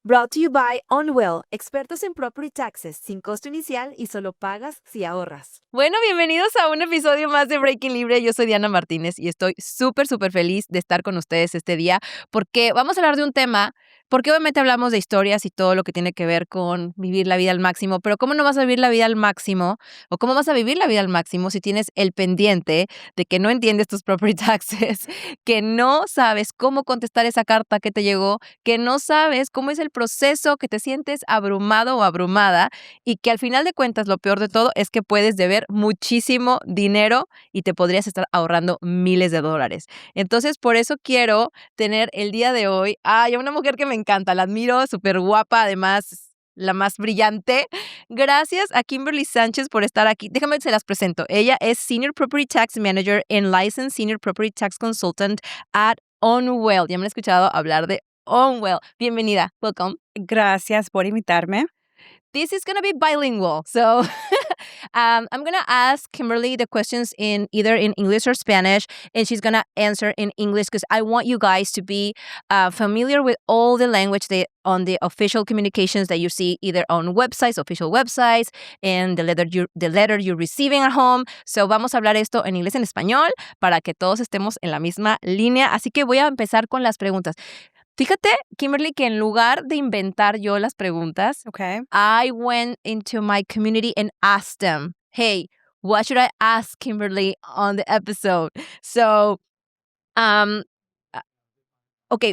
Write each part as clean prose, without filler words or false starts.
Brought to you by Ownwell, expertos en property taxes, sin costo inicial y solo pagas si ahorras. Bueno, bienvenidos a un episodio más de Breaking Libre. Yo soy Diana Martínez y estoy súper feliz de estar con ustedes este día porque vamos a hablar de un tema, porque obviamente hablamos de historias y todo lo que tiene que ver con vivir la vida al máximo, pero ¿cómo no vas a vivir la vida al máximo? ¿O cómo vas a vivir la vida al máximo si tienes el pendiente de que no entiendes tus property taxes, que no sabes cómo contestar esa carta que te llegó, que no sabes cómo es el proceso, que te sientes abrumado o abrumada y que al final de cuentas lo peor de todo es que puedes deber muchísimo dinero y te podrías estar ahorrando miles de dólares? Entonces, por eso quiero tener el día de hoy a una mujer que me encanta, la admiro, súper guapa, además la más brillante. Gracias a Kimberly Sanchez por estar aquí. Déjame se las presento. Ella es Senior Property Tax Manager and Licensed Senior Property Tax Consultant at Ownwell. Ya me han escuchado hablar de Ownwell. Bienvenida. Welcome. Gracias por invitarme. This is going to be bilingual. So I'm going to ask Kimberly the questions in either in English or Spanish, and she's going to answer in English because I want you guys to be familiar with all the language on the official communications that you see either on websites, official websites, and the letter you're receiving at home. So vamos a hablar esto en inglés y en español para que todos estemos en la misma línea. Así que voy a empezar con las preguntas. Fíjate, Kimberly, que en lugar de inventar yo las preguntas, Okay. I went into my community and asked them, hey, what should I ask Kimberly on the episode? So, okay,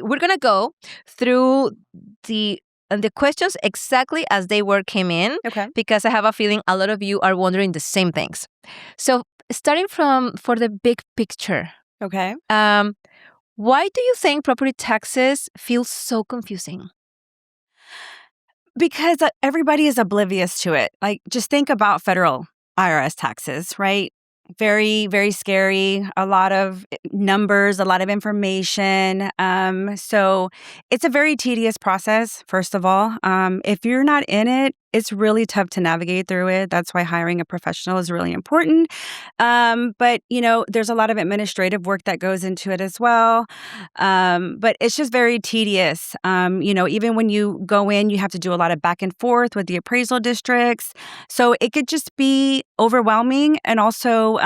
we're going to go through the questions exactly as they came in. Okay. Because I have a feeling a lot of you are wondering the same things. So, starting for the big picture. Okay. Why do you think property taxes feel so confusing? Because everybody is oblivious to it. Like, just think about federal IRS taxes, right? Very, very scary. A lot of numbers, a lot of information. So it's a very tedious process, first of all. If you're not in it, it's really tough to navigate through it. That's why hiring a professional is really important. But, there's a lot of administrative work that goes into it as well. But it's just very tedious. Even when you go in, you have to do a lot of back and forth with the appraisal districts. So it could just be overwhelming and also,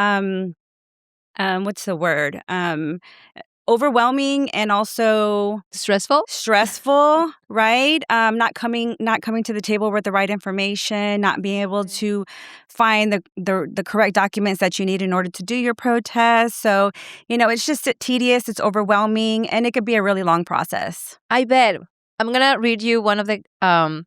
what's the word? Overwhelming and also Stressful, right? Not coming to the table with the right information, not being able to find the correct documents that you need in order to do your protest. So, it's just tedious, it's overwhelming, and it could be a really long process. I bet. I'm going to read you one of the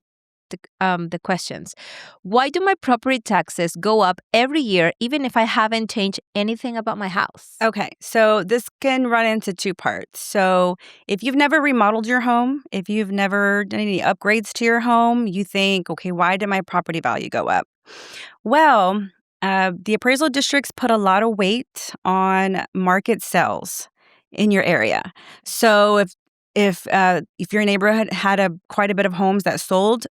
questions. Why do my property taxes go up every year even if I haven't changed anything about my house? Okay, so this can run into two parts. So if you've never remodeled your home, if you've never done any upgrades to your home, you think, okay, why did my property value go up? Well, the appraisal districts put a lot of weight on market sales in your area. So if your neighborhood had quite a bit of homes that sold,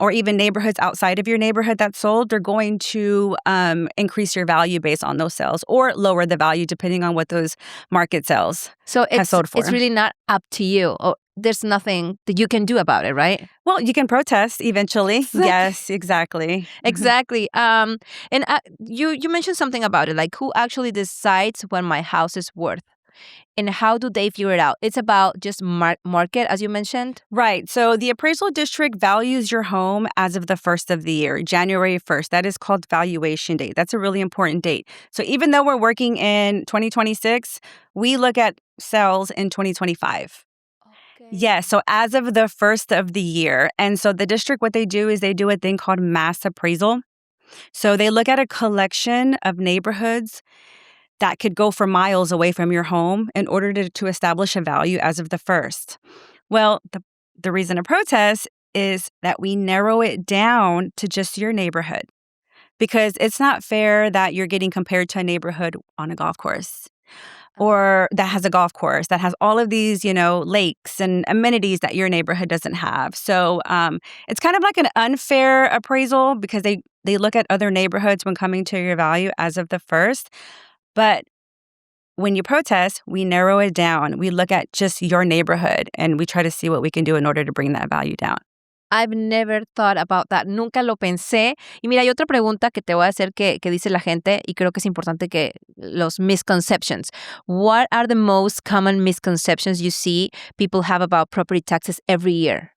or even neighborhoods outside of your neighborhood that sold, they're going to increase your value based on those sales or lower the value depending on what those market sales have sold for. It's really not up to you. There's nothing that you can do about it, right? Well, you can protest eventually. Exactly. Yes, exactly. Exactly. And you mentioned something about it, like who actually decides what my house is worth? And how do they figure it out? It's about just market, as you mentioned? Right. So the appraisal district values your home as of the first of the year, January 1st. That is called valuation date. That's a really important date. So even though we're working in 2026, we look at sales in 2025. Okay. Yes. So as of the first of the year. And so the district, what they do is they do a thing called mass appraisal. So they look at a collection of neighborhoods that could go for miles away from your home in order to establish a value as of the first. Well, the reason to protest is that we narrow it down to just your neighborhood because it's not fair that you're getting compared to a neighborhood on a golf course or that has a golf course that has all of these, lakes and amenities that your neighborhood doesn't have. So it's kind of like an unfair appraisal because they look at other neighborhoods when coming to your value as of the first. But when you protest, we narrow it down. We look at just your neighborhood and we try to see what we can do in order to bring that value down. I've never thought about that. Nunca lo pensé. Y mira, hay otra pregunta que te voy a hacer que dice la gente y creo que es importante que los misconceptions. What are the most common misconceptions you see people have about property taxes every year?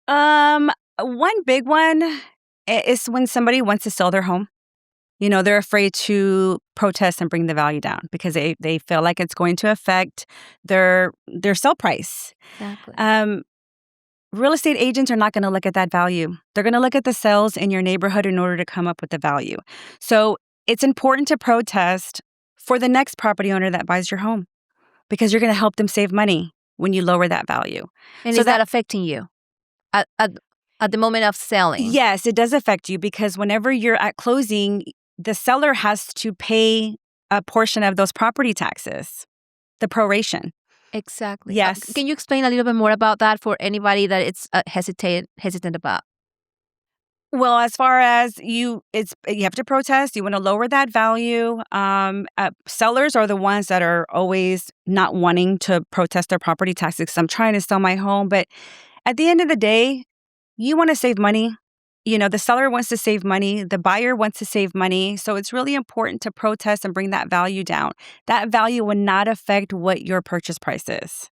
One big one is when somebody wants to sell their home. You know, they're afraid to protest and bring the value down because they feel like it's going to affect their sell price. Exactly. Real estate agents are not going to look at that value. They're going to look at the sales in your neighborhood in order to come up with the value. So it's important to protest for the next property owner that buys your home because you're going to help them save money when you lower that value. And so is that affecting you at the moment of selling? Yes, it does affect you because whenever you're at closing, the seller has to pay a portion of those property taxes, the proration. Exactly. Yes. Can you explain a little bit more about that for anybody that it's hesitant about? Well, as far as you have to protest. You want to lower that value. Sellers are the ones that are always not wanting to protest their property taxes. 'Cause I'm trying to sell my home, but at the end of the day, you want to save money. You know, the seller wants to save money. The buyer wants to save money. So it's really important to protest and bring that value down. That value will not affect what your purchase price is.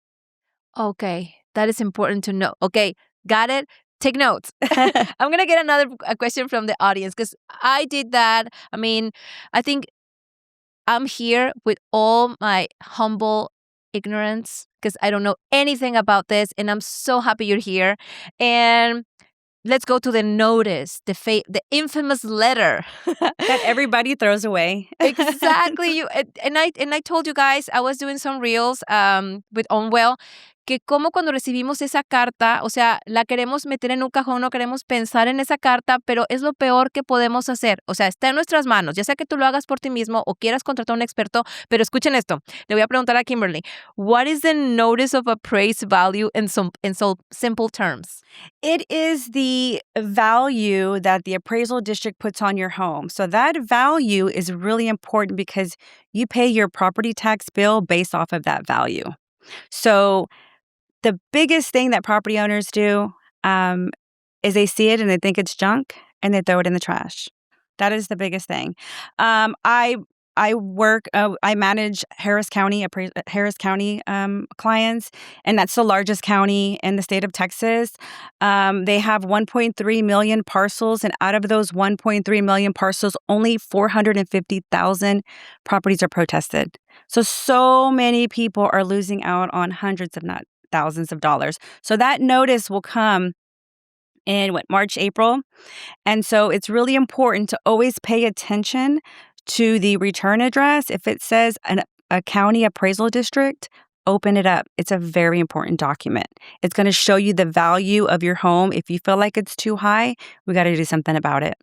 Okay, that is important to know. Okay, got it. Take notes. I'm going to get a question from the audience because I did that. I mean, I think I'm here with all my humble ignorance because I don't know anything about this, and I'm so happy you're here. And let's go to the notice, the infamous letter that everybody throws away. Exactly. And I told you guys, I was doing some reels with Ownwell, que como cuando recibimos esa carta, o sea, la queremos meter en un cajón, no queremos pensar en esa carta, pero es lo peor que podemos hacer. O sea, está en nuestras manos, ya sea que tú lo hagas por ti mismo o quieras contratar a un experto, pero escuchen esto. Le voy a preguntar a Kimberly, what is the notice of appraised value in simple terms? It is the value that the appraisal district puts on your home. So that value is really important because you pay your property tax bill based off of that value. So the biggest thing that property owners do is they see it and they think it's junk and they throw it in the trash. That is the biggest thing. I manage Harris County clients, and that's the largest county in the state of Texas. They have 1.3 million parcels, and out of those 1.3 million parcels, only 450,000 properties are protested. So many people are losing out on hundreds, if not thousands of dollars. So that notice will come in March, April. And so it's really important to always pay attention to the return address. If it says a county appraisal district, open it up. It's a very important document. It's going to show you the value of your home. If you feel like it's too high, we got to do something about it.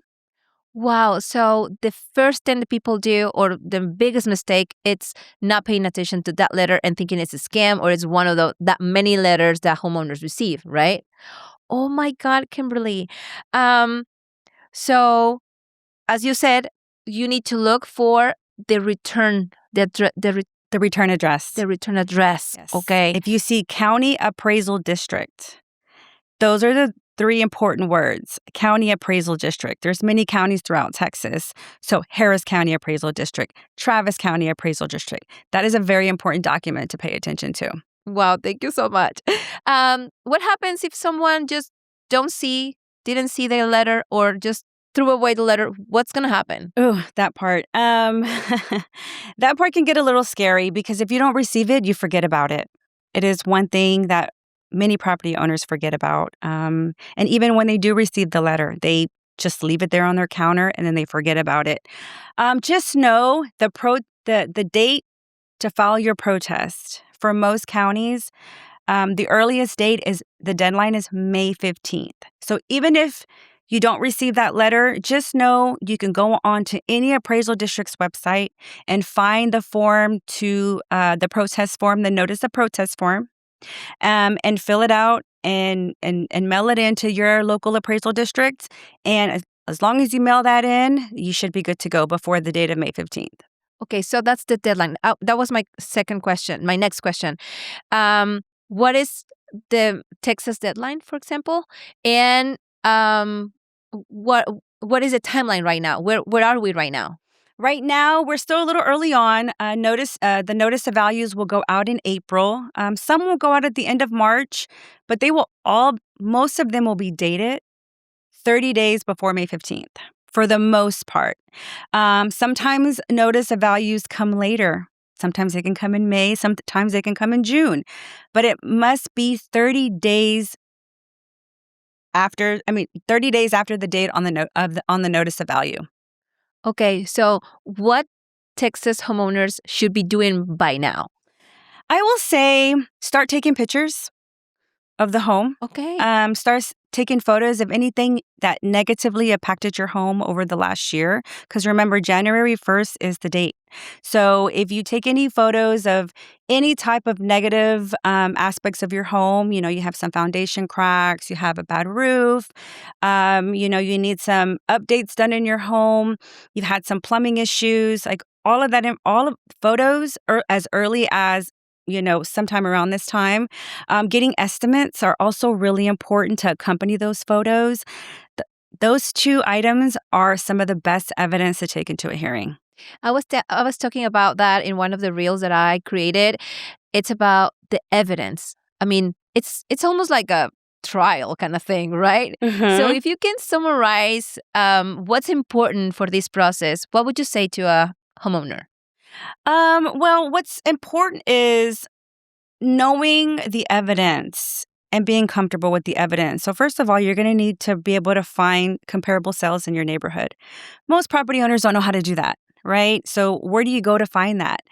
Wow. So the first thing that people do, or the biggest mistake, it's not paying attention to that letter and thinking it's a scam or it's one of that many letters that homeowners receive, right? Oh my God, Kimberly. So as you said, you need to look for the return, the return address. The return address. Yes. Okay. If you see county appraisal district, those are the three important words. County appraisal district. There's many counties throughout Texas. So Harris County appraisal district, Travis County appraisal district. That is a very important document to pay attention to. Wow, thank you so much. What happens if someone just didn't see the letter or just threw away the letter? What's going to happen? Ooh, that part. That part can get a little scary because if you don't receive it, you forget about it. It is one thing that many property owners forget about. And even when they do receive the letter, they just leave it there on their counter and then they forget about it. Just know the date to file your protest. For most counties, the earliest the deadline is May 15th. So even if you don't receive that letter, just know you can go on to any appraisal district's website and find the form the protest form, the notice of protest form, and fill it out and mail it into your local appraisal district. And as long as you mail that in, you should be good to go before the date of May 15th. Okay, so that's the deadline. That was my second question, my next question. What is the Texas deadline, for example? And what is the timeline right now? Where are we right now? Right now, we're still a little early on. The notice of values will go out in April. Some will go out at the end of March, but most of them will be dated 30 days before May 15th for the most part. Sometimes notice of values come later. Sometimes they can come in May, sometimes they can come in June, but it must be 30 days after the date on the notice of value. Okay, so what Texas homeowners should be doing by now? I will say start taking pictures of the home. Okay. Start taking photos of anything that negatively impacted your home over the last year. Because remember, January 1st is the date. So if you take any photos of any type of negative aspects of your home, you have some foundation cracks, you have a bad roof, you need some updates done in your home, you've had some plumbing issues, like all of that, all of photos are as early as sometime around this time. Getting estimates are also really important to accompany those photos. Those two items are some of the best evidence to take into a hearing. I was talking about that in one of the reels that I created. It's about the evidence. I mean, it's almost like a trial kind of thing, right? Mm-hmm. So if you can summarize what's important for this process, what would you say to a homeowner? Well, what's important is knowing the evidence and being comfortable with the evidence. So first of all, you're going to need to be able to find comparable sales in your neighborhood. Most property owners don't know how to do that, right? So where do you go to find that?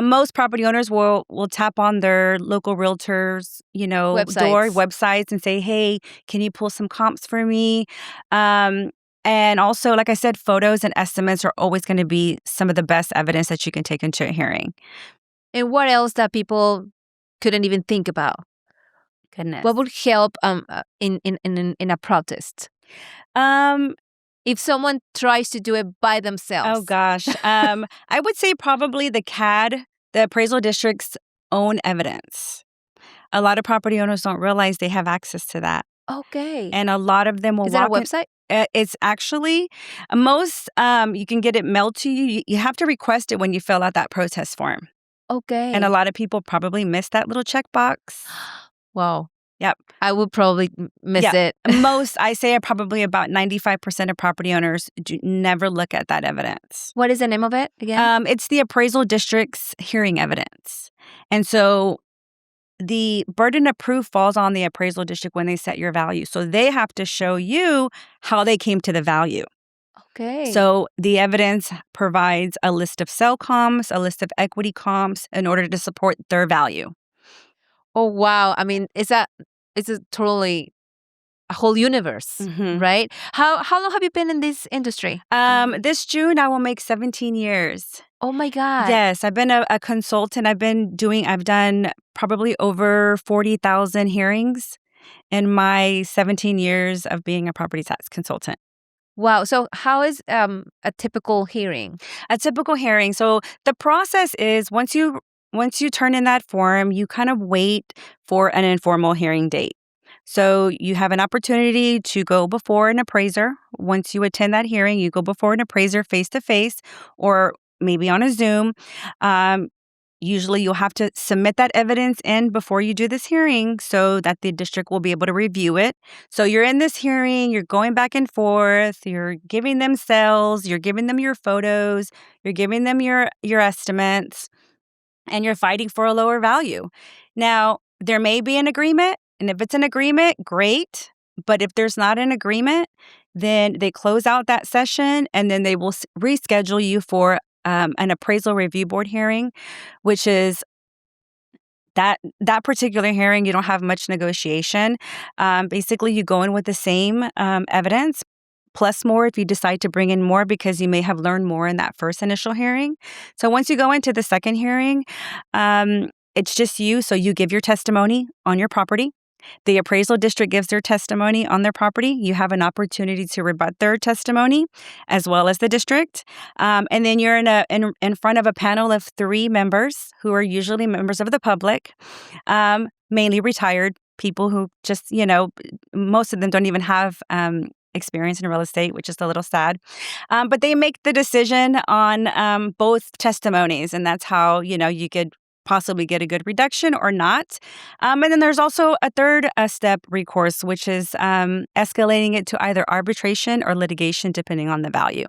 Most property owners will tap on their local realtors, websites and say, hey, can you pull some comps for me? And also, like I said, photos and estimates are always going to be some of the best evidence that you can take into a hearing. And what else that people couldn't even think about? Goodness. What would help in a protest? If someone tries to do it by themselves. Oh, gosh. I would say probably the CAD, the appraisal district's own evidence. A lot of property owners don't realize they have access to that. Okay. And a lot of them will Is that a website? It's actually most, you can get it mailed to you. You have to request it when you fill out that protest form. Okay. And a lot of people probably miss that little checkbox. Wow. Yep. I would probably miss it. I say probably about 95% of property owners never look at that evidence. What is the name of it again? It's the appraisal district's hearing evidence. And so the burden of proof falls on the appraisal district when they set your value. So they have to show you how they came to the value. Okay. So the evidence provides a list of sell comps, a list of equity comps in order to support their value. Oh, wow. I mean, it's a totally a whole universe, right? How long have you been in this industry? This June, I will make 17 years. Oh, my God. Yes, I've been a consultant. I've done probably over 40,000 hearings in my 17 years of being a property tax consultant. Wow. So how is a typical hearing? A typical hearing. So the process is once you turn in that form, you kind of wait for an informal hearing date. So you have an opportunity to go before an appraiser. Once you attend that hearing, you go before an appraiser face-to-face or maybe on a Zoom. Usually you'll have to submit that evidence in before you do this hearing so that the district will be able to review it. So you're in this hearing, you're going back and forth, you're giving them sales, you're giving them your photos, you're giving them your estimates, and you're fighting for a lower value. Now, there may be an agreement, and if it's an agreement, great. But if there's not an agreement, then they close out that session and then they will reschedule you for an appraisal review board hearing, which is that particular hearing. You don't have much negotiation. Basically, you go in with the same evidence, plus more if you decide to bring in more because you may have learned more in that first initial hearing. So once you go into the second hearing, it's just you. So you give your testimony on your property. The appraisal district gives their testimony on their property. You have an opportunity to rebut their testimony as well as the district. And then you're in front of a panel of 3 members who are usually members of the public, mainly retired people who just, most of them don't even have experience in real estate, which is a little sad. But they make the decision on both testimonies, and that's how, you could possibly get a good reduction or not. And then there's also a third step recourse, which is escalating it to either arbitration or litigation, depending on the value.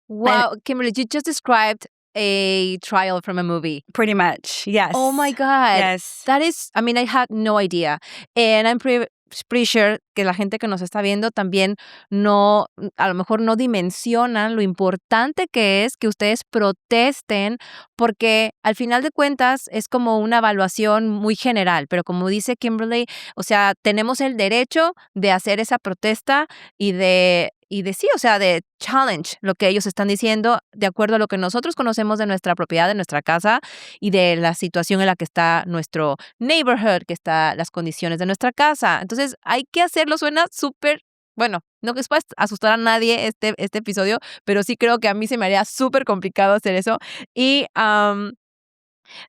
Wow, Kimberly, you just described a trial from a movie. Pretty much, yes. Oh my God. Yes. That is, I had no idea. And I'm pretty sure que la gente que nos está viendo también no, a lo mejor no dimensionan lo importante que es que ustedes protesten, porque al final de cuentas es como una evaluación muy general, pero como dice Kimberly, o sea, tenemos el derecho de hacer esa protesta y de sí, o sea, de challenge lo que ellos están diciendo de acuerdo a lo que nosotros conocemos de nuestra propiedad, de nuestra casa y de la situación en la que está nuestro neighborhood, que está las condiciones de nuestra casa. Entonces, hay que hacerlo, suena súper, bueno, no que es para asustar a nadie este episodio, pero sí creo que a mí se me haría súper complicado hacer eso. Y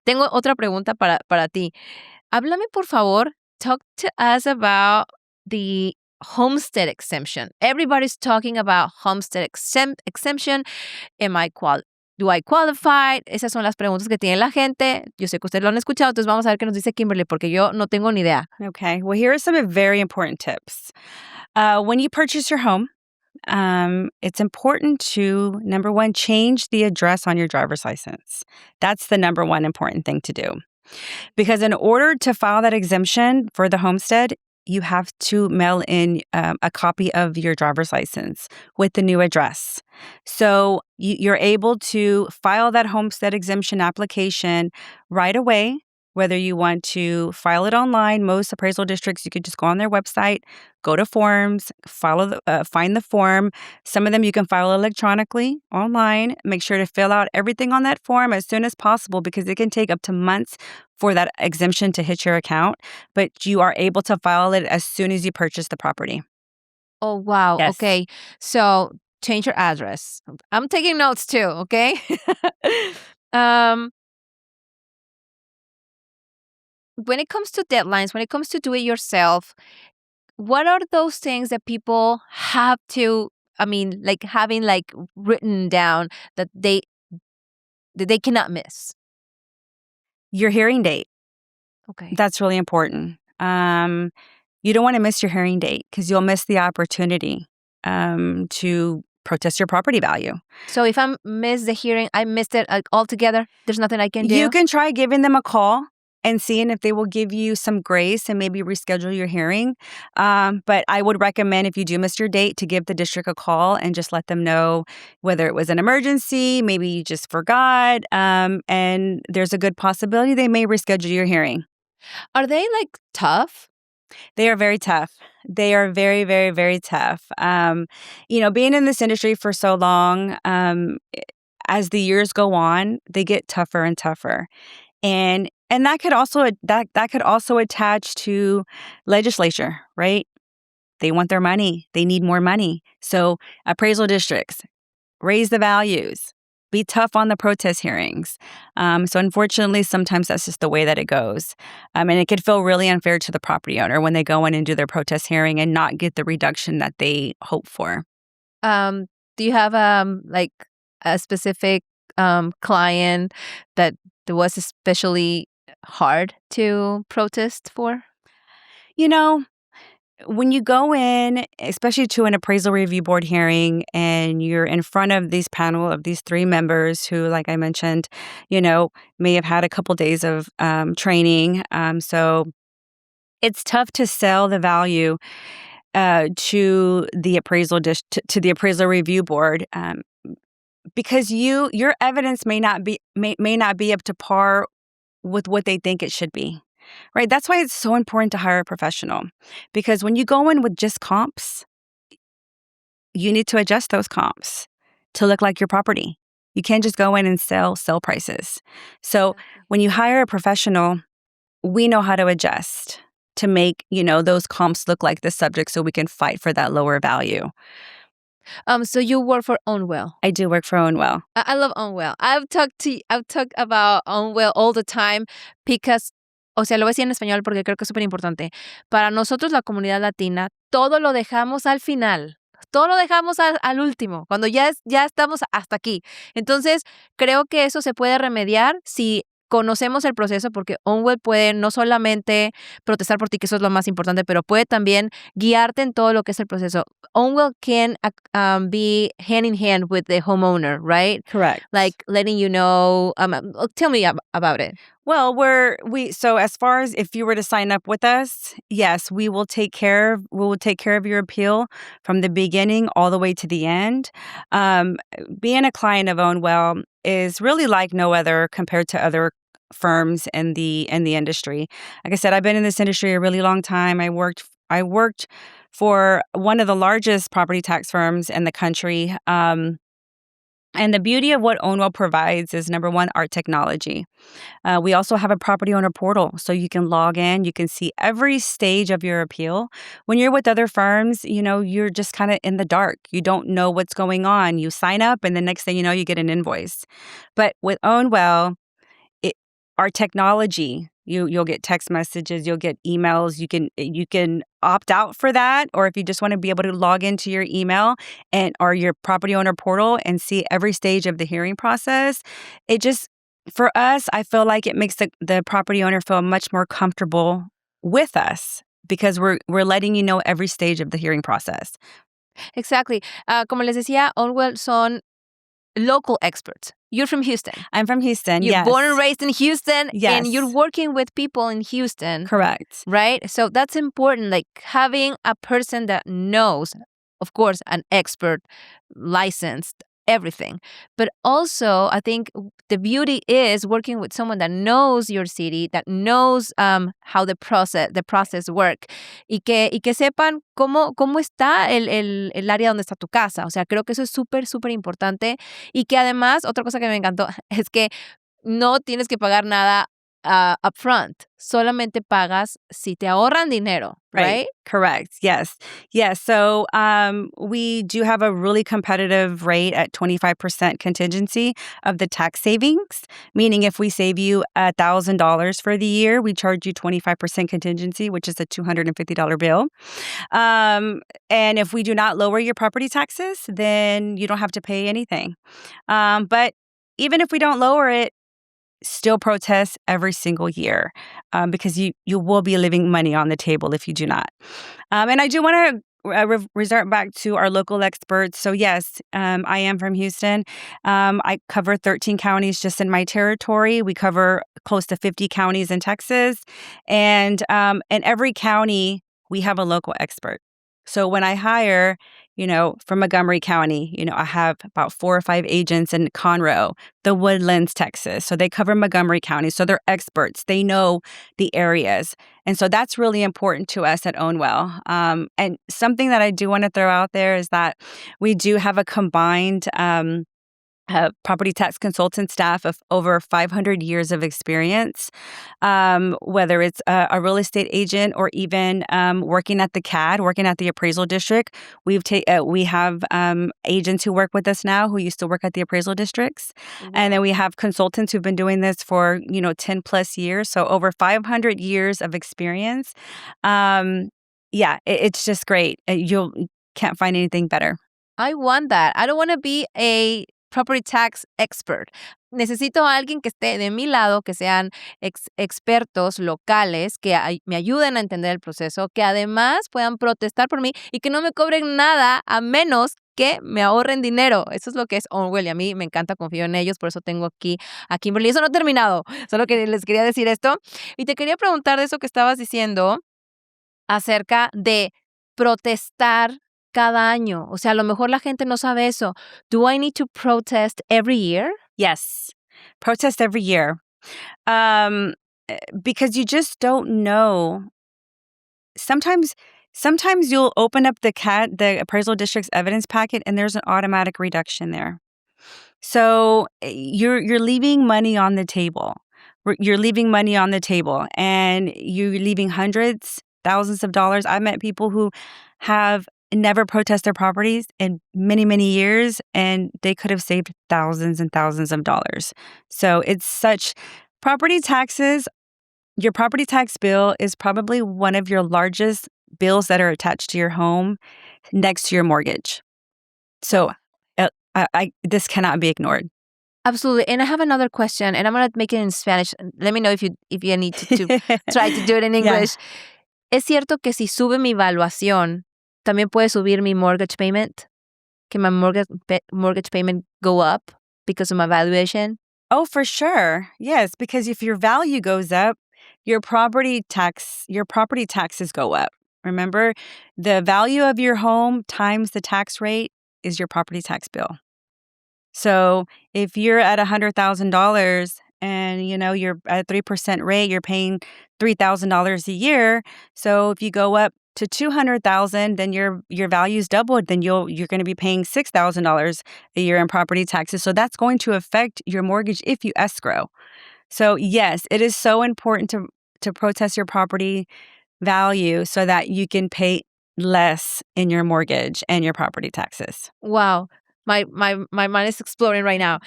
tengo otra pregunta para ti. Háblame, por favor, talk to us about the homestead exemption. Everybody's talking about homestead exemption. Do I qualify? Esas son las preguntas que tiene la gente. Yo sé que ustedes lo han escuchado, entonces vamos a ver qué nos dice Kimberly, porque yo no tengo ni idea. Okay. Well, here are some very important tips. When you purchase your home, it's important to, number one, change the address on your driver's license. That's the number one important thing to do. Because in order to file that exemption for the homestead, you have to mail in a copy of your driver's license with the new address. So you're able to file that homestead exemption application right away, whether you want to file it online. Most appraisal districts, you could just go on their website, go to forms, find the form. Some of them you can file electronically online. Make sure to fill out everything on that form as soon as possible because it can take up to months for that exemption to hit your account. But you are able to file it as soon as you purchase the property. Oh, wow. Yes. Okay. So change your address. I'm taking notes too, okay? When it comes to deadlines, when it comes to do it yourself, what are those things that people have to, having written down that they cannot miss? Your hearing date. Okay. That's really important. You don't want to miss your hearing date because you'll miss the opportunity to protest your property value. So if I miss the hearing, I missed it altogether. There's nothing I can do? You can try giving them a call and seeing if they will give you some grace and maybe reschedule your hearing. But I would recommend if you do miss your date to give the district a call and just let them know whether it was an emergency, maybe you just forgot, and there's a good possibility they may reschedule your hearing. Are they tough? They are very tough. They are very, very, very tough. Being in this industry for so long, as the years go on, they get tougher and tougher. And that could also attach to legislature, right? They want their money. They need more money. So appraisal districts, raise the values, be tough on the protest hearings. So unfortunately, sometimes that's just the way that it goes. And it could feel really unfair to the property owner when they go in and do their protest hearing and not get the reduction that they hope for. Do you have a specific client that was especially hard to protest for? When you go in, especially to an appraisal review board hearing, and you're in front of these panel of these 3 members who, like I mentioned, may have had a couple days of training. So it's tough to sell the value to the appraisal review board because your evidence may not be up to par with what they think it should be. Right? That's why it's so important to hire a professional. Because when you go in with just comps, you need to adjust those comps to look like your property. You can't just go in and sell prices. So when you hire a professional, we know how to adjust. to make, those comps look like the subject so we can fight for that lower value. So you work for Ownwell. I do work for Ownwell. I love Ownwell. I've talked about Ownwell all the time because, o sea, lo voy a decir en español porque creo que es súper importante. Para nosotros, la comunidad latina, todo lo dejamos al final. Todo lo dejamos al último, cuando ya estamos hasta aquí. Entonces, creo que eso se puede remediar si conocemos el proceso, porque Ownwell puede no solamente protestar por ti, que eso es lo más importante, pero puede también guiarte en todo lo que es el proceso. Ownwell can be hand in hand with the homeowner, right? Correct. Like letting you know, tell me about it. Well, so as far as if you were to sign up with us, yes, we will take care of your appeal from the beginning all the way to the end. Being a client of Ownwell is really like no other compared to other firms in the industry. Like I said, I've been in this industry a really long time. I worked for one of the largest property tax firms in the country. And the beauty of what Ownwell provides is, number one, our technology. We also have a property owner portal, so you can log in. You can see every stage of your appeal. When you're with other firms, you're just kind of in the dark. You don't know what's going on. You sign up, and the next thing you know, you get an invoice. But with Ownwell, our technology, you'll get text messages, you'll get emails. You can opt out for that, or if you just want to be able to log into your email or your property owner portal and see every stage of the hearing process, it just, for us, I feel like it makes the property owner feel much more comfortable with us because we're letting you know every stage of the hearing process. Exactly. Como les decía, Ownwell son local experts. You're from Houston. I'm from Houston, You're yes. born and raised in Houston, yes. And you're working with people in Houston. Correct. Right? So that's important, like having a person that knows, of course, an expert, licensed, everything. But also, I think the beauty is working with someone that knows your city, that knows how the process work, y que sepan cómo está el área donde está tu casa. O sea, creo que eso es súper, súper importante. Y que además, otra cosa que me encantó es que no tienes que pagar nada upfront. Solamente pagas si te ahorran dinero, right? Correct. Yes. So we do have a really competitive rate at 25% contingency of the tax savings, meaning if we save you $1,000 for the year, we charge you 25% contingency, which is a $250 bill. And if we do not lower your property taxes, then you don't have to pay anything. But even if we don't lower it, still protest every single year because you will be leaving money on the table if you do not. And I do want to resort back to our local experts. So yes, I am from Houston. I cover 13 counties just in my territory. We cover close to 50 counties in Texas. And in every county, we have a local expert. So when I hire, from Montgomery County, I have about 4 or 5 agents in Conroe, the Woodlands, Texas. So they cover Montgomery County. So they're experts. They know the areas. And so that's really important to us at Ownwell. And something that I do want to throw out there is that we do have a combined property tax consultant staff of over 500 years of experience, whether it's a real estate agent or even working at the CAD, working at the appraisal district. We have agents who work with us now who used to work at the appraisal districts. Mm-hmm. And then we have consultants who've been doing this for, 10 plus years. So over 500 years of experience. It's just great. You can't find anything better. I want that. I don't want to be a property tax expert. Necesito a alguien que esté de mi lado, que sean expertos locales, que me ayuden a entender el proceso, que además puedan protestar por mí y que no me cobren nada a menos que me ahorren dinero. Eso es lo que es Ownwell y a mí me encanta, confío en ellos, por eso tengo aquí a Kimberly. Eso no ha terminado, solo que les quería decir esto. Y te quería preguntar de eso que estabas diciendo acerca de protestar cada año. O sea, a lo mejor la gente no sabe eso. Do I need to protest every year? Yes. Protest every year. Because you just don't know. Sometimes you'll open up the appraisal district's evidence packet and there's an automatic reduction there. So you're leaving money on the table. you're leaving money on the table and you're leaving hundreds, thousands of dollars. I've met people who have never protest their properties in many, many years, and they could have saved thousands and thousands of dollars. So it's such property taxes. Your property tax bill is probably one of your largest bills that are attached to your home next to your mortgage. So this cannot be ignored. Absolutely. And I have another question, and I'm going to make it in Spanish. Let me know if you need to try to do it in English. Yeah. ¿Es cierto que si sube mi valuación, también puede subir mi mortgage payment? Can my mortgage payment go up because of my valuation? Oh, for sure. Yes, because if your value goes up, your property taxes go up. Remember, the value of your home times the tax rate is your property tax bill. So if you're at $100,000 and you're at a 3% rate, you're paying $3,000 a year. So if you go up to $200,000, then your value's doubled. Then you're going to be paying $6,000 a year in property taxes. So that's going to affect your mortgage if you escrow. So yes, it is so important to protest your property value so that you can pay less in your mortgage and your property taxes. Wow. My mind is exploding right now.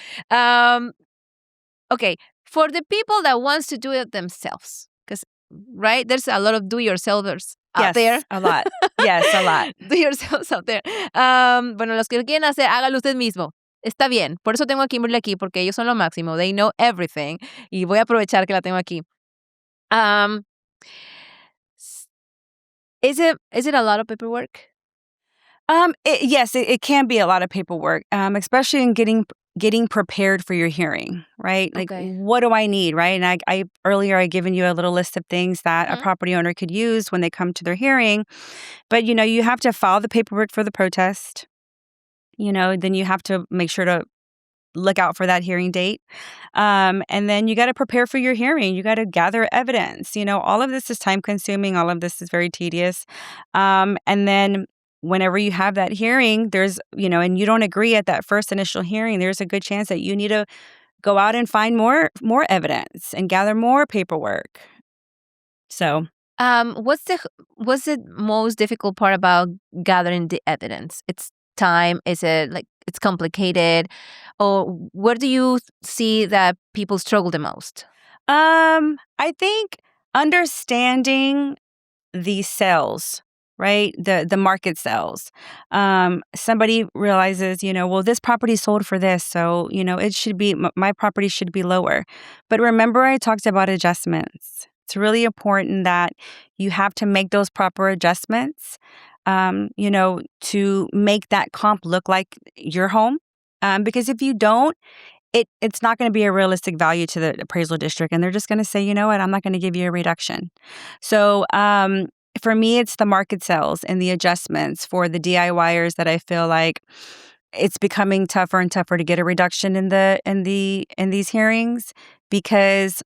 Okay, for the people that wants to do it themselves, because right, there's a lot of do-yourselfers out there. A lot. Yes, a lot. Do-yourselves out there. Bueno, los que lo quieren hacer, hágalo usted mismo. Está bien. Por eso tengo a Kimberly aquí, porque ellos son lo máximo. They know everything. Y voy a aprovechar que la tengo aquí. Is it a lot of paperwork? Yes, it can be a lot of paperwork, especially in getting prepared for your hearing, right? Like, what do I need, right? And I earlier I given you a little list of things that a property owner could use when they come to their hearing. But, you have to file the paperwork for the protest. Then you have to make sure to look out for that hearing date. And then you got to prepare for your hearing. You got to gather evidence. All of this is time consuming. All of this is very tedious. And then whenever you have that hearing, there's, and you don't agree at that first initial hearing, there's a good chance that you need to go out and find more evidence and gather more paperwork. So, what's the most difficult part about gathering the evidence? It's time? Is it like it's complicated? Or where do you see that people struggle the most? I think understanding the sales, right? The market sells. Somebody realizes, well, this property sold for this, so, it should be, my property should be lower. But remember, I talked about adjustments. It's really important that you have to make those proper adjustments, to make that comp look like your home. Because if you don't, it's not going to be a realistic value to the appraisal district. And they're just going to say, you know what, I'm not going to give you a reduction. So, for me, it's the market sales and the adjustments for the DIYers that I feel like it's becoming tougher and tougher to get a reduction in these hearings because,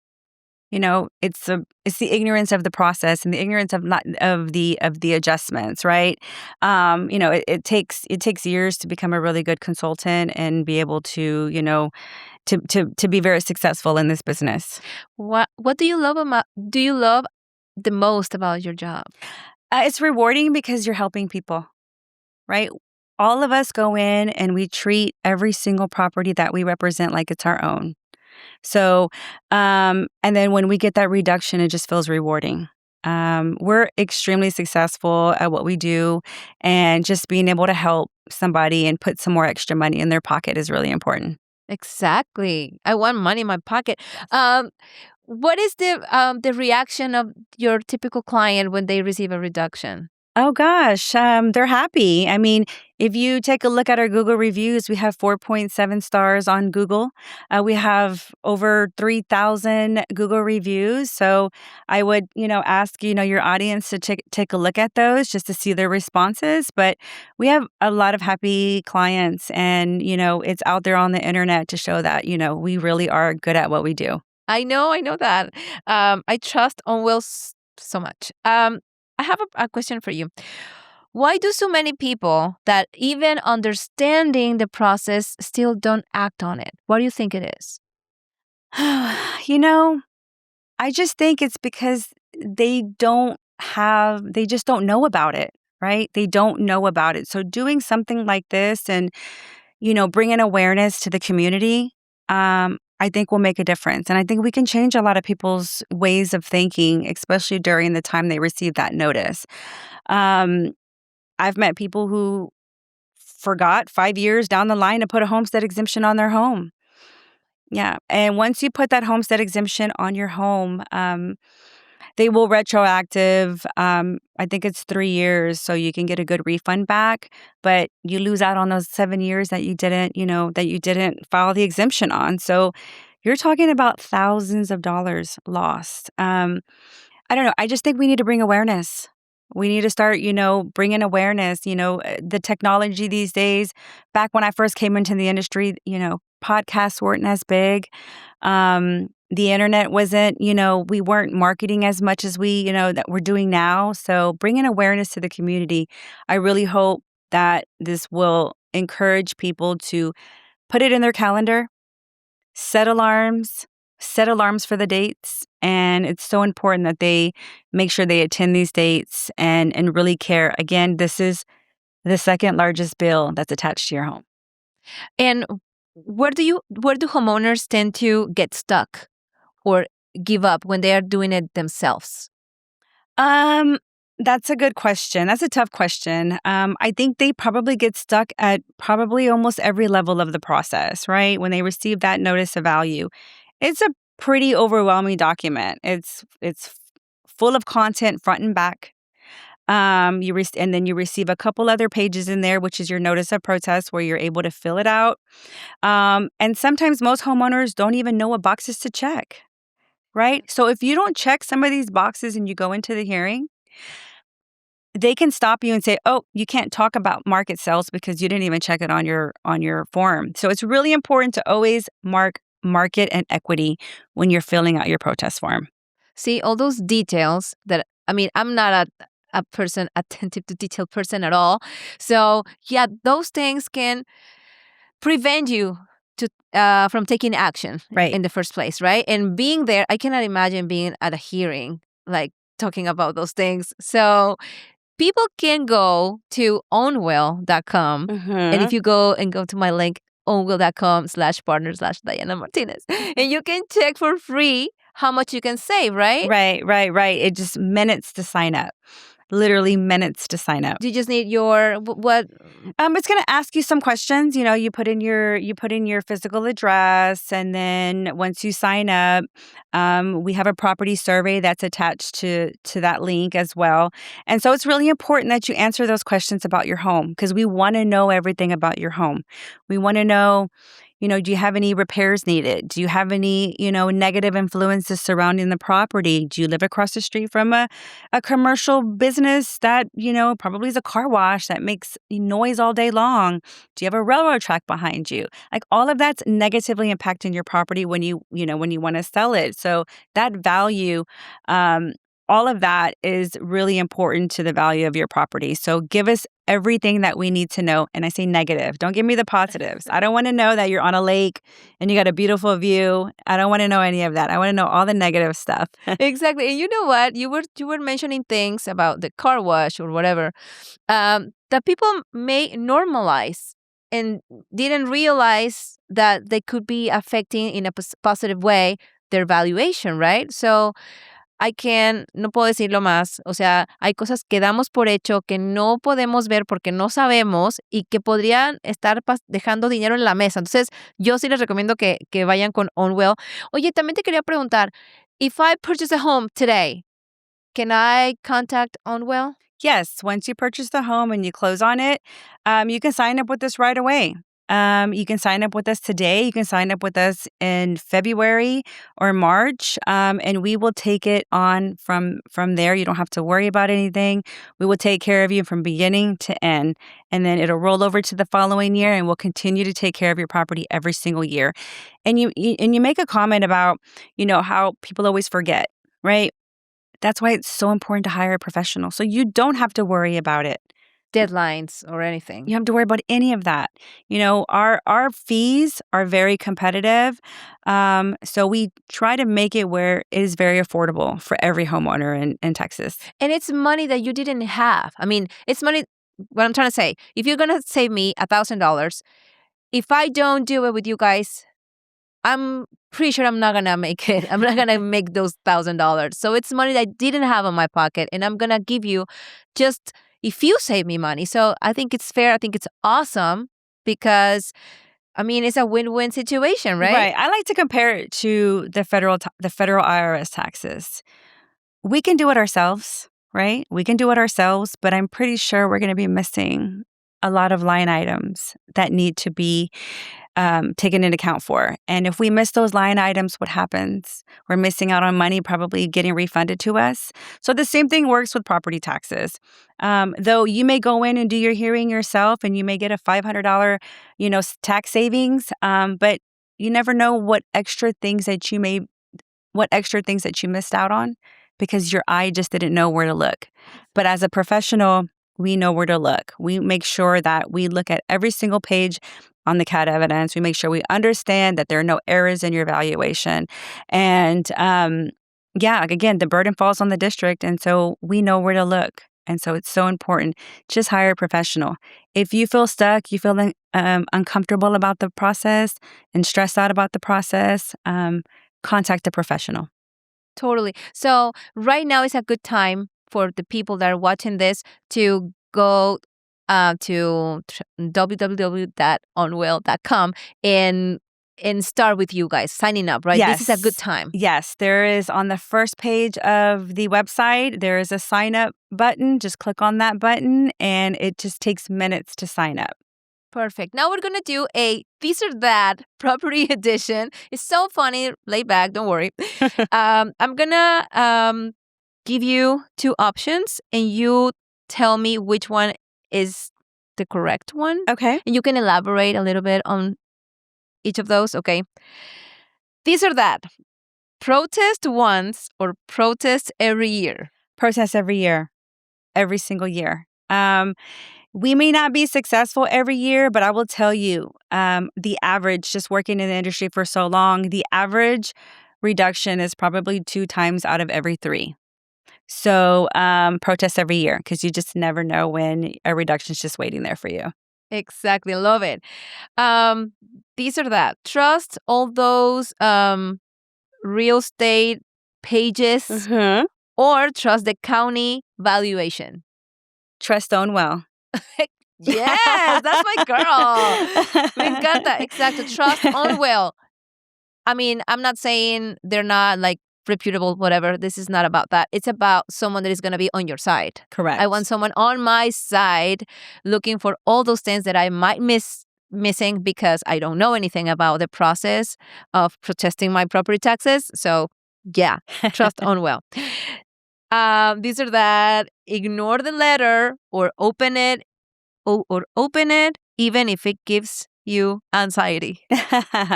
it's the ignorance of the process and the ignorance of the adjustments, right? It takes years to become a really good consultant and be able to, to be very successful in this business. What do you love the most about your job? It's rewarding because you're helping people, right? All of us go in and we treat every single property that we represent like it's our own. So, and then when we get that reduction, it just feels rewarding. We're extremely successful at what we do, and just being able to help somebody and put some more extra money in their pocket is really important. Exactly. I want money in my pocket. What is the reaction of your typical client when they receive a reduction? Oh gosh, they're happy. I mean, if you take a look at our Google reviews, we have 4.7 stars on Google. We have over 3,000 Google reviews. So I would, ask, your audience to take a look at those just to see their responses. But we have a lot of happy clients, and, it's out there on the internet to show that, we really are good at what we do. I know that. I trust Ownwell so much. I have a question for you. Why do so many people that even understanding the process still don't act on it? What do you think it is? I just think it's because they just don't know about it, right? They don't know about it. So doing something like this and, bringing awareness to the community, I think will make a difference. And I think we can change a lot of people's ways of thinking, especially during the time they receive that notice. Um, I've met people who forgot 5 years down the line to put a homestead exemption on their home. Yeah. And once you put that homestead exemption on your home, they will retroactive. I think it's 3 years, so you can get a good refund back, but you lose out on those 7 years that you didn't file the exemption on. So you're talking about thousands of dollars lost. I don't know. I just think we need to bring awareness. We need to start, bringing awareness. The technology these days, back when I first came into the industry, podcasts weren't as big. The internet wasn't, we weren't marketing as much as that we're doing now. So bringing awareness to the community, I really hope that this will encourage people to put it in their calendar, set alarms for the dates. And it's so important that they make sure they attend these dates and really care. Again, this is the second largest bill that's attached to your home. And where do homeowners tend to get stuck or give up when they are doing it themselves? That's a good question. That's a tough question. I think they probably get stuck at probably almost every level of the process, right? When they receive that notice of value. It's a pretty overwhelming document. It's full of content front and back. And then you receive a couple other pages in there, which is your notice of protest, where you're able to fill it out. And sometimes most homeowners don't even know what boxes to check, right? So if you don't check some of these boxes and you go into the hearing, they can stop you and say, "Oh, you can't talk about market sales because you didn't even check it on your form." So it's really important to always mark market and equity when you're filling out your protest form. See, all those details I'm not a person attentive to detailed person at all. So yeah, those things can prevent you from taking action Right. in the first place, right? And being there, I cannot imagine being at a hearing, like talking about those things. So people can go to ownwell.com. And if you go to my link, ownwell.com/partner/Diana Martinez, and you can check for free how much you can save, right? Right. It just minutes to sign up. Literally minutes to sign up. You just need your what? It's going to ask you some questions. You put in your physical address, and then once you sign up, we have a property survey that's attached to that link as well. And so it's really important that you answer those questions about your home, because we want to know everything about your home. We want to know, do you have any repairs needed? Do you have any, negative influences surrounding the property? Do you live across the street from a commercial business that, probably is a car wash that makes noise all day long? Do you have a railroad track behind you? Like, all of that's negatively impacting your property when you want to sell it. So that value, all of that is really important to the value of your property. So give us everything that we need to know. And I say negative. Don't give me the positives. I don't want to know that you're on a lake and you got a beautiful view. I don't want to know any of that. I want to know all the negative stuff. Exactly. And you know what? You were mentioning things about the car wash or whatever that people may normalize and didn't realize that they could be affecting in a positive way their valuation, right? So no puedo decirlo más, o sea, hay cosas que damos por hecho que no podemos ver porque no sabemos y que podrían estar dejando dinero en la mesa. Entonces, yo sí les recomiendo que vayan con Ownwell. Oye, también te quería preguntar, if I purchase a home today, can I contact Ownwell? Yes, once you purchase the home and you close on it, you can sign up with us right away. You can sign up with us today. You can sign up with us in February or March, and we will take it on from there. You don't have to worry about anything. We will take care of you from beginning to end, and then it'll roll over to the following year, and we'll continue to take care of your property every single year. And you make a comment about, how people always forget, right? That's why it's so important to hire a professional, so you don't have to worry about it. deadlines or anything. You don't have to worry about any of that. Our fees are very competitive. So we try to make it where it is very affordable for every homeowner in Texas. And it's money that you didn't have. I mean, it's money. What I'm trying to say, if you're going to save me $1,000, if I don't do it with you guys, I'm pretty sure I'm not going to make it. I'm not going to make those $1,000. So it's money that I didn't have in my pocket. And I'm going to give you just if you save me money. So I think it's fair. I think it's awesome because, I mean, it's a win-win situation, right? Right. I like to compare it to the federal IRS taxes. We can do it ourselves, right? We can do it ourselves, but I'm pretty sure we're going to be missing a lot of line items that need to be taken into account for. And if we miss those line items, what happens? We're missing out on money probably getting refunded to us. So the same thing works with property taxes. Though you may go in and do your hearing yourself and you may get a $500, tax savings, but you never know what extra things that you missed out on because your eye just didn't know where to look. But as a professional, we know where to look. We make sure that we look at every single page on the CAD evidence. We make sure we understand that there are no errors in your valuation. And again, the burden falls on the district. And so we know where to look. And so it's so important. Just hire a professional. If you feel stuck, you feel uncomfortable about the process and stressed out about the process, contact a professional. Totally. So right now is a good time for the people that are watching this to go to www.ownwell.com and start with you guys signing up, right? Yes. This is a good time. Yes. There is on the first page of the website, there is a sign up button. Just click on that button and it just takes minutes to sign up. Perfect. Now we're going to do a this or that property edition. It's so funny. Lay back. Don't worry. I'm going to give you two options and you tell me which one is the correct one. Okay. And you can elaborate a little bit on each of those. Okay. This or that. Protest once or protest every year? Protest every year. Every single year. We may not be successful every year, but I will tell you, the average, just working in the industry for so long, the average reduction is probably 2 times out of every 3. So protest every year because you just never know when a reduction is just waiting there for you. Exactly. Love it. These or that. Trust all those real estate pages or trust the county valuation? Trust Ownwell. Yes, that's my girl. Me encanta. Exacto. Trust Ownwell. I mean, I'm not saying they're not like reputable, whatever. This is not about that. It's about someone that is going to be on your side. Correct. I want someone on my side looking for all those things that I might missing because I don't know anything about the process of protesting my property taxes. So yeah, trust Ownwell. These are that. Ignore the letter or open it even if it gives you anxiety.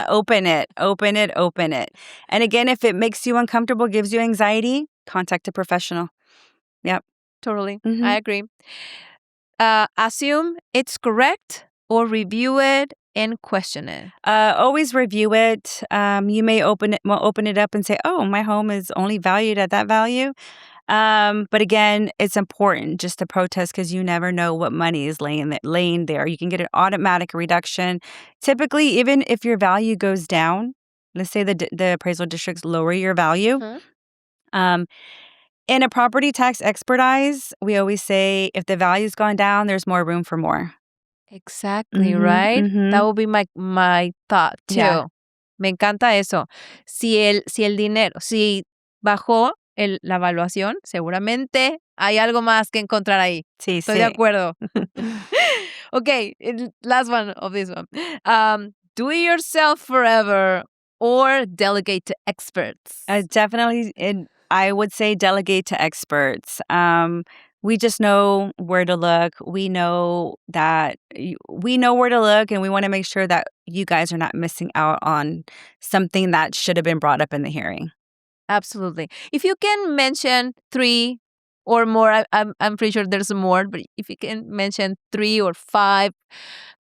Open it. And again, if it makes you uncomfortable, gives you anxiety, contact a professional. Yep. Totally. I agree. Assume it's correct or review it and question it. Always review it. You may open it up and say, oh, my home is only valued at that value. But again, it's important just to protest because you never know what money is laying there. You can get an automatic reduction. Typically, even if your value goes down, let's say the appraisal districts lower your value. In a property tax expertise, we always say if the value's gone down, there's more room for more. Exactly, right? That would be my thought too. Yeah. Me encanta eso. Si el dinero, si bajó la valuación, seguramente hay algo más que encontrar ahí. Sí, Estoy de acuerdo. Okay, last one of this one. Do it yourself forever or delegate to experts? Definitely, I would say delegate to experts. We just know where to look. We know where to look, and we want to make sure that you guys are not missing out on something that should have been brought up in the hearing. Absolutely. If you can mention 3 or more. I'm pretty sure there's more, but if you can mention 3 or 5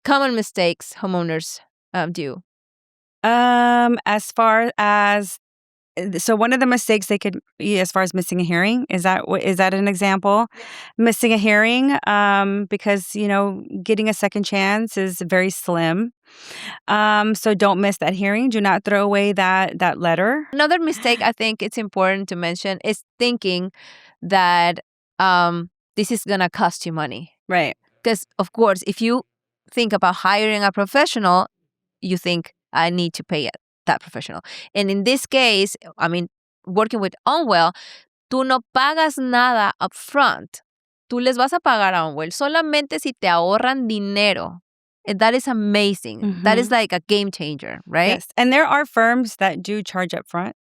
common mistakes homeowners do. As far as so one of the mistakes they could as far as missing a hearing, is that an example? Yeah. Missing a hearing, because, getting a second chance is very slim. So don't miss that hearing. Do not throw away that letter. Another mistake I think it's important to mention is thinking that this is going to cost you money. Right. Because, of course, if you think about hiring a professional, you think, I need to pay that professional. And in this case, working with Ownwell, tú no pagas nada upfront. Tú les vas a pagar a Ownwell solamente si te ahorran dinero. And that is amazing. Mm-hmm. That is like a game changer, right? Yes. And there are firms that do charge up front.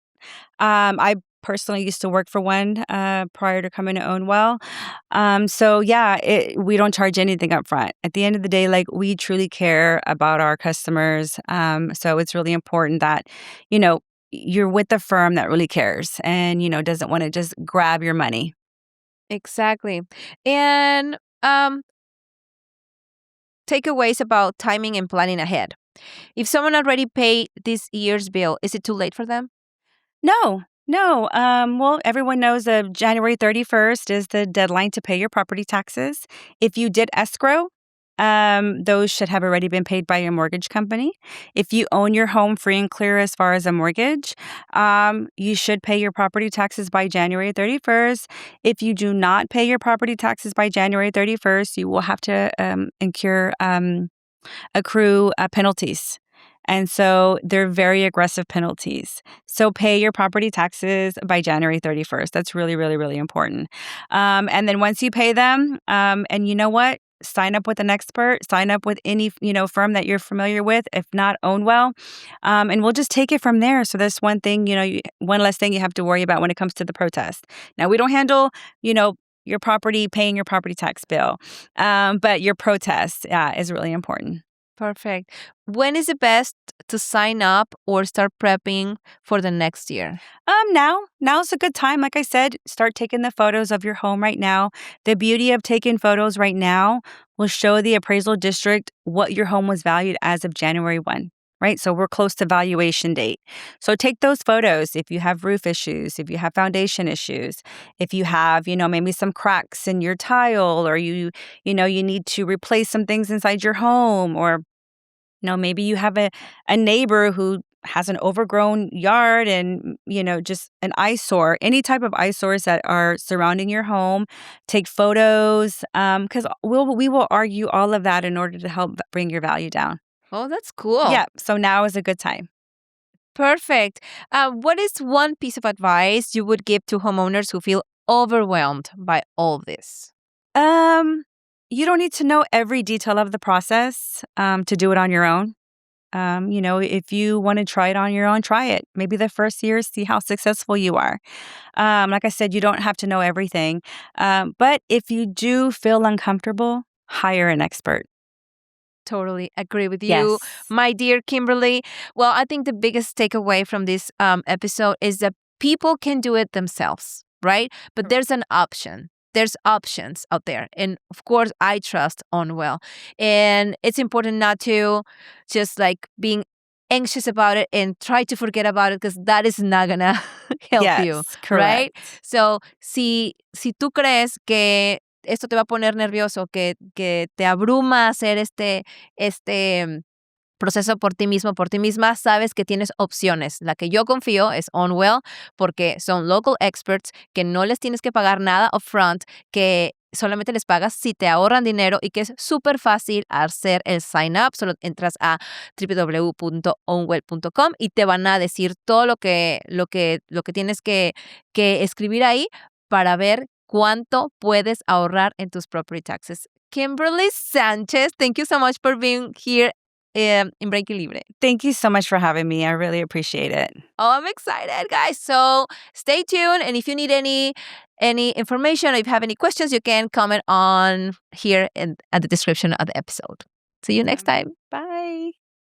I personally used to work for one prior to coming to Ownwell. So yeah, we don't charge anything up front. At the end of the day, like, we truly care about our customers. So it's really important that, you're with a firm that really cares and, doesn't want to just grab your money. Exactly. And takeaways about timing and planning ahead. If someone already paid this year's bill, is it too late for them? No. Well, everyone knows that January 31st is the deadline to pay your property taxes. If you did escrow, those should have already been paid by your mortgage company. If you own your home free and clear as far as a mortgage, you should pay your property taxes by January 31st. If you do not pay your property taxes by January 31st, you will have to accrue penalties. And so they're very aggressive penalties. So pay your property taxes by January 31st. That's really, really, really important. And then once you pay them, and you know what? Sign up with an expert, sign up with any, firm that you're familiar with, if not Ownwell. And we'll just take it from there. So that's one thing, one less thing you have to worry about when it comes to the protest. Now, we don't handle, your property, paying your property tax bill. But your protest is really important. Perfect. When is it best to sign up or start prepping for the next year? Now's a good time. Like I said, start taking the photos of your home right now. The beauty of taking photos right now will show the appraisal district what your home was valued as of January 1. Right? So we're close to valuation date. So take those photos if you have roof issues, if you have foundation issues, if you have, maybe some cracks in your tile, or you need to replace some things inside your home, or, maybe you have a neighbor who has an overgrown yard and, just an eyesore, any type of eyesores that are surrounding your home. Take photos, because we will argue all of that in order to help bring your value down. Oh, that's cool. Yeah, so now is a good time. Perfect. What is one piece of advice you would give to homeowners who feel overwhelmed by all this? You don't need to know every detail of the process to do it on your own. If you want to try it on your own, try it. Maybe the first year, see how successful you are. Like I said, you don't have to know everything. But if you do feel uncomfortable, hire an expert. Totally agree with you, Yes. my dear Kimberly. Well, I think the biggest takeaway from this episode is that people can do it themselves, right? But there's an option. There's options out there. And of course, I trust Ownwell. And it's important not to just like being anxious about it and try to forget about it, because that is not going to help you, Correct. right? So, si tú crees que esto te va a poner nervioso, que te abruma hacer este proceso por ti mismo, por ti misma, sabes que tienes opciones. La que yo confío es Ownwell, porque son local experts que no les tienes que pagar nada upfront, que solamente les pagas si te ahorran dinero, y que es súper fácil hacer el sign up. Solo entras a www.ownwell.com y te van a decir todo lo que tienes que escribir ahí para ver cuánto puedes ahorrar en tus property taxes. Kimberly Sanchez, thank you so much for being here in Breaking Libre. Thank you so much for having me. I really appreciate it. Oh, I'm excited, guys. So stay tuned. And if you need any information, or if you have any questions, you can comment on here at the description of the episode. See you next time. Bye.